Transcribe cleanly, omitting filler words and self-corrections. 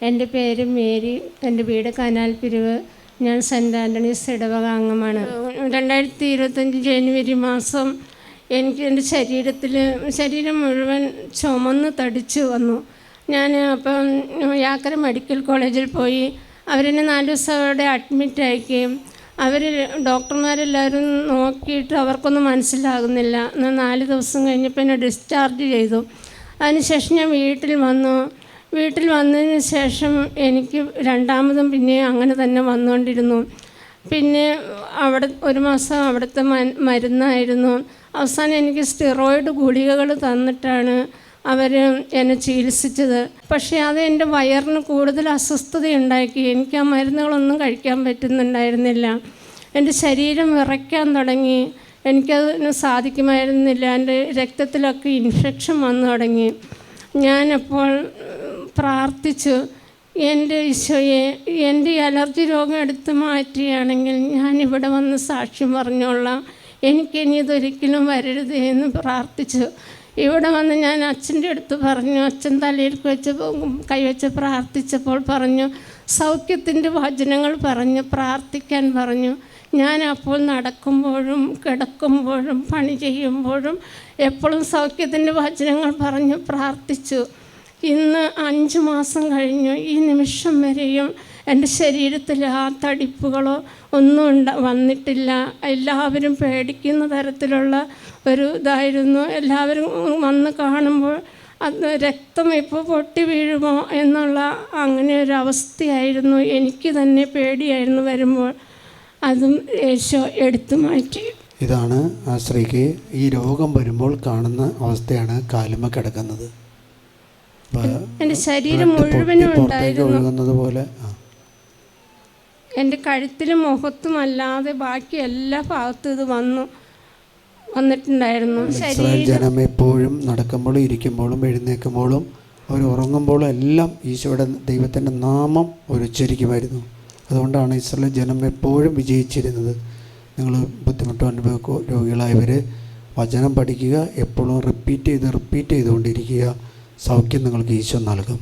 എൻ്റെ പേര് മേരി. എൻ്റെ വീട് കനാൽപ്പിരിവ്. ഞാൻ സെൻറ്റ് ആൻ്റണീസ് ഇടവക അംഗമാണ്. 2025 ജനുവരി മാസം എനിക്ക് എൻ്റെ ശരീരം മുഴുവൻ ചുമന്ന് തടിച്ചു വന്നു. ഞാൻ അപ്പം യാക്കര മെഡിക്കൽ കോളേജിൽ പോയി. അവരെന്നെ 4 ദിവസം അവിടെ അഡ്മിറ്റ് ആക്കുകയും ഡോക്ടർമാരെല്ലാവരും നോക്കിയിട്ട് അവർക്കൊന്നും മനസ്സിലാകുന്നില്ല. എന്നാൽ 4 ദിവസം കഴിഞ്ഞപ്പോൾ എന്നെ ഡിസ്ചാർജ് ചെയ്തു. അതിനുശേഷം ഞാൻ വീട്ടിൽ വന്നതിന് ശേഷം എനിക്ക് രണ്ടാമതും പിന്നെ അങ്ങനെ തന്നെ വന്നുകൊണ്ടിരുന്നു. പിന്നെ അവിടെ 1 മാസം അവിടുത്തെ മരുന്നായിരുന്നു. അവസാനം എനിക്ക് സ്റ്റിറോയിഡ് ഗുളികകൾ തന്നിട്ടാണ് അവർ എന്നെ ചികിത്സിച്ചത്. പക്ഷേ അത് എൻ്റെ വയറിന് കൂടുതൽ അസ്വസ്ഥതയുണ്ടാക്കി. എനിക്ക് ആ മരുന്നുകളൊന്നും കഴിക്കാൻ പറ്റുന്നുണ്ടായിരുന്നില്ല. എൻ്റെ ശരീരം വിറയ്ക്കാൻ തുടങ്ങി. എനിക്കതിന് സാധിക്കുമായിരുന്നില്ല. എൻ്റെ രക്തത്തിലൊക്കെ ഇൻഫെക്ഷൻ വന്നു തുടങ്ങി. ഞാനപ്പോൾ പ്രാർത്ഥിച്ചു, എൻ്റെ ഈശോയെ, എൻ്റെ അലർജി രോഗം എടുത്തു മാറ്റുകയാണെങ്കിൽ ഞാനിവിടെ വന്ന് സാക്ഷ്യം പറഞ്ഞോളാം. എനിക്കിനി ഇതൊരിക്കലും വരരുത് എന്ന് പ്രാർത്ഥിച്ചു. ഇവിടെ വന്ന് ഞാൻ അച്ഛൻ്റെ അടുത്ത് പറഞ്ഞു. അച്ഛൻ തലയിൽ കൈവച്ച് പ്രാർത്ഥിച്ചപ്പോൾ പറഞ്ഞു, സൗഖ്യത്തിൻ്റെ വചനങ്ങൾ പറഞ്ഞു പ്രാർത്ഥിക്കാൻ പറഞ്ഞു. ഞാൻ അപ്പോൾ നടക്കുമ്പോഴും കിടക്കുമ്പോഴും പണി ചെയ്യുമ്പോഴും എപ്പോഴും സൗഖ്യത്തിൻ്റെ വചനങ്ങൾ പറഞ്ഞു പ്രാർത്ഥിച്ചു. ഇന്ന് 5 മാസം കഴിഞ്ഞു. ഈ നിമിഷം വരെയും എൻ്റെ ശരീരത്തിൽ ആ തടിപ്പുകളോ ഒന്നും വന്നിട്ടില്ല. എല്ലാവരും പേടിക്കുന്ന തരത്തിലുള്ള ഒരു ഇതായിരുന്നു. എല്ലാവരും വന്ന് കാണുമ്പോൾ അത് രക്തം ഇപ്പോൾ പൊട്ടി വീഴുമോ എന്നുള്ള അങ്ങനെ ഒരു അവസ്ഥയായിരുന്നു. എനിക്ക് തന്നെ പേടിയായിരുന്നു വരുമ്പോൾ. അതും യേശോ എടുത്തു മാറ്റി. ഇതാണ് ആ സ്ത്രീക്ക് ഈ രോഗം വരുമ്പോൾ കാണുന്ന അവസ്ഥയാണ് കാലുമ കിടക്കുന്നത്. എൻ്റെ ശരീരം മുഴുവനും ഉണ്ടായിരുന്നു. പോലെ എൻ്റെ കഴുത്തിലും മുഖത്തും അല്ലാതെ ബാക്കി എല്ലാ ഭാഗത്തും ഇത് വന്നിട്ടുണ്ടായിരുന്നു. ജനം എപ്പോഴും നടക്കുമ്പോഴും ഇരിക്കുമ്പോഴും എഴുന്നേൽക്കുമ്പോഴും അവർ ഉറങ്ങുമ്പോഴും എല്ലാം ഈശോയുടെ ദൈവത്തിൻ്റെ നാമം ഉച്ചരിക്കുമായിരുന്നു. അതുകൊണ്ടാണ് ഇസ്രായേൽ ജനം എപ്പോഴും വിജയിച്ചിരുന്നത്. നിങ്ങൾ ബുദ്ധിമുട്ടോ അനുഭവമോ രോഗികളായവർ വചനം പഠിക്കുക, എപ്പോഴും റിപ്പീറ്റ് ചെയ്തുകൊണ്ടിരിക്കുക. സൗഖ്യം നിങ്ങൾക്ക് ഈശോ നൽകും.